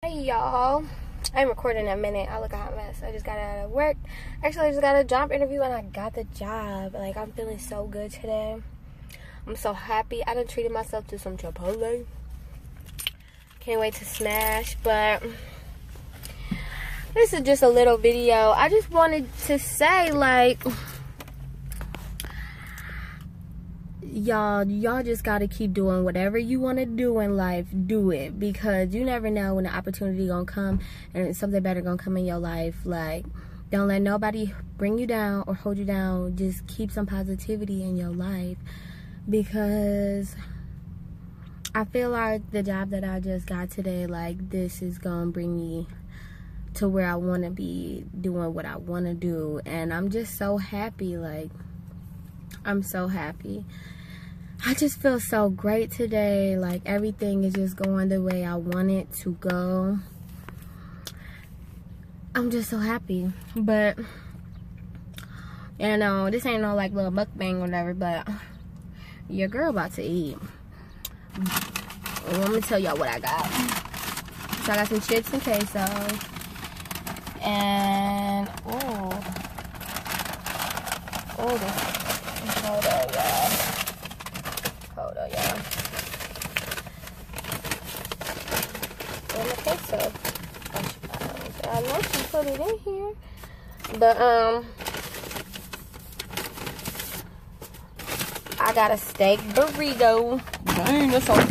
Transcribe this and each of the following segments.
Hey y'all, I'm recording in a minute. I look a hot mess. I just got out of work. Actually, I just got a job interview and I got the job. Like, I'm feeling so good today. I'm so happy. I done treated myself to some Chipotle. Can't wait to smash. But this is just a little video. I just wanted to say, like, y'all just gotta keep doing whatever you want to do in life. Do it, because you never know when the opportunity gonna come and something better gonna come in your life. Like, don't let nobody bring you down or hold you down. Just keep some positivity in your life, because I feel like the job that I just got today, like, this is gonna bring me to where I want to be, doing what I want to do. And I'm just so happy. Like, I'm so happy. I just feel so great today. Like, everything is just going the way I want it to go. I'm just so happy. But, you know, this ain't no, like, little mukbang or whatever, but your girl about to eat. Well, let me tell y'all what I got. So I got some chips and queso. And, hold on, y'all. Hold on, y'all. And the queso. I know she put it in here. But, I got a steak burrito. Dang, that's so real.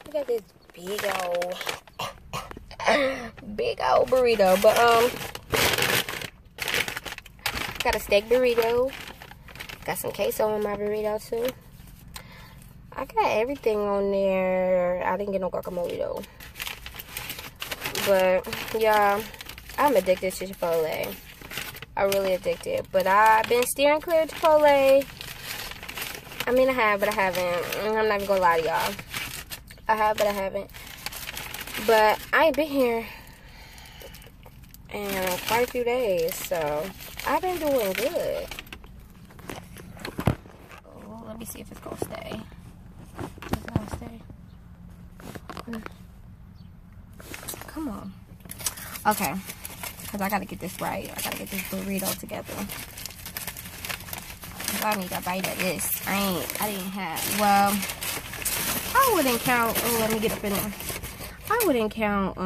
I got this big old burrito. But, got a steak burrito. Got some queso in my burrito too. I got everything on there. I didn't get no guacamole though. But yeah, I'm addicted to Chipotle. I'm really addicted. But I've been steering clear of Chipotle. I mean, I have, but I haven't. I'm not even gonna lie to y'all. I have, but I haven't. But I ain't been here in quite a few days, so I've been doing good. Oh, let me see if it's gonna stay. It's gonna stay. Come on. Okay, because I gotta get this right. I gotta get this burrito together. I need a bite of this. I didn't have, well, I wouldn't count, oh, let me get up in there. I wouldn't count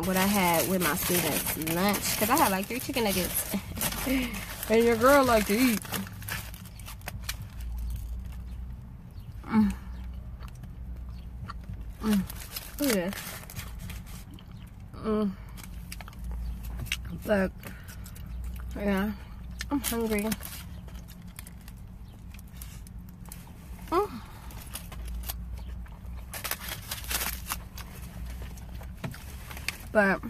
what I had with my students' lunch, because I had like 3 chicken nuggets. And your girl like to eat. Look at this. Look. Yeah. I'm hungry. But,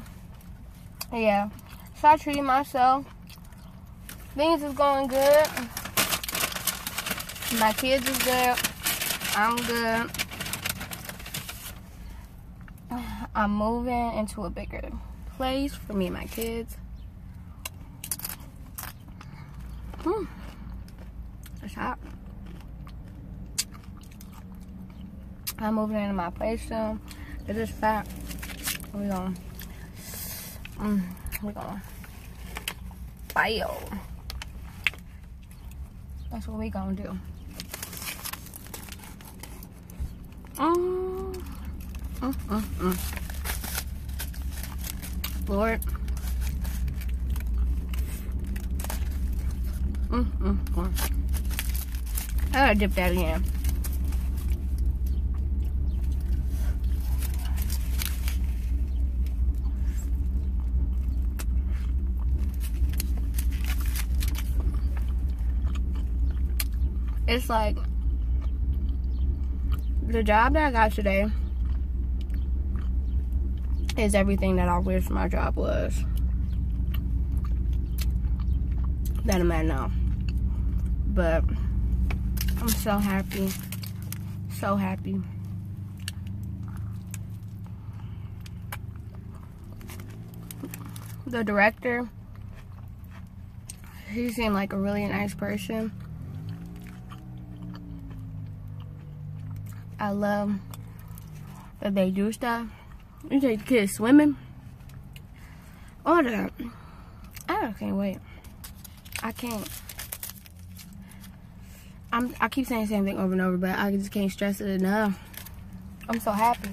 yeah. So I treated myself. Things is going good. My kids is good. I'm good. I'm moving into a bigger place for me and my kids. It's hot. I'm moving into my place soon. It is fat. We're gonna bio. That's what we gonna do. Lord. I gotta dip that in. It's like the job that I got today is everything that I wish my job was. That I'm at now. But I'm so happy. So happy. The director, he seemed like a really nice person. I love that they do stuff. You take the kids swimming. All that. I can't wait. I can't. I keep saying the same thing over and over, but I just can't stress it enough. I'm so happy.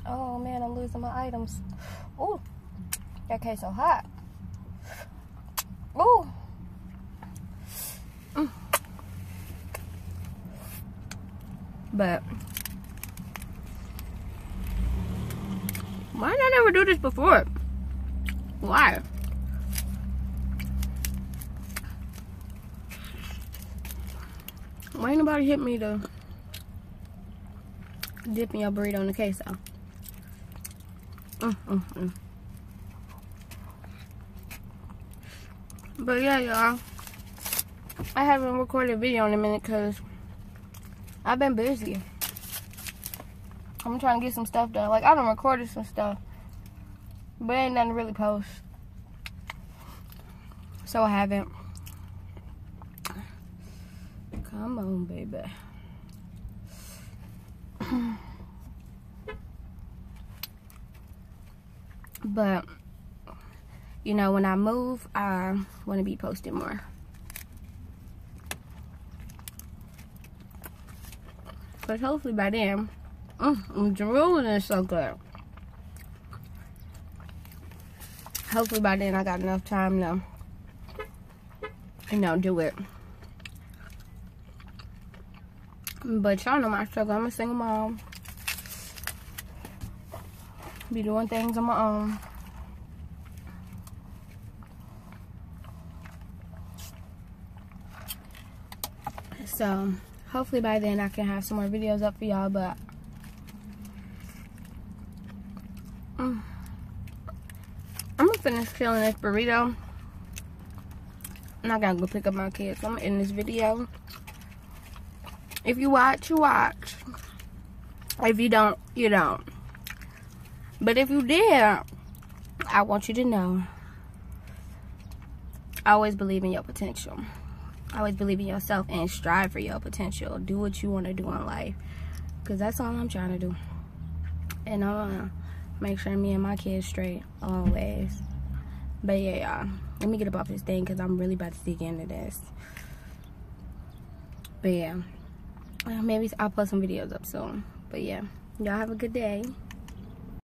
Oh man, I'm losing my items. Ooh, that cake so hot. Ooh. But why did I never do this before? Why? Why ain't nobody hit me to dip in your burrito in the queso? But yeah, y'all, I haven't recorded a video in a minute because I've been busy. I'm trying to get some stuff done. Like, I done recorded some stuff, but ain't nothing to really post. So I haven't. Come on, baby. But, you know, when I move, I want to be posting more. But hopefully by then, drooling is so good. Hopefully by then I got enough time to, you know, do it. But y'all know my struggle. I'm a single mom. Be doing things on my own. So, hopefully by then I can have some more videos up for y'all, but I'm gonna finish killing this burrito. And I gotta go pick up my kids. So I'm gonna end this video. If you watch, you watch. If you don't, you don't. But if you did, I want you to know, always believe in your potential. Always believe in yourself and strive for your potential. Do what you want to do in life. Because that's all I'm trying to do. And I want to make sure me and my kids straight always. But yeah, y'all. Let me get up off this thing because I'm really about to dig into this. But yeah. Maybe I'll post some videos up soon. But yeah. Y'all have a good day.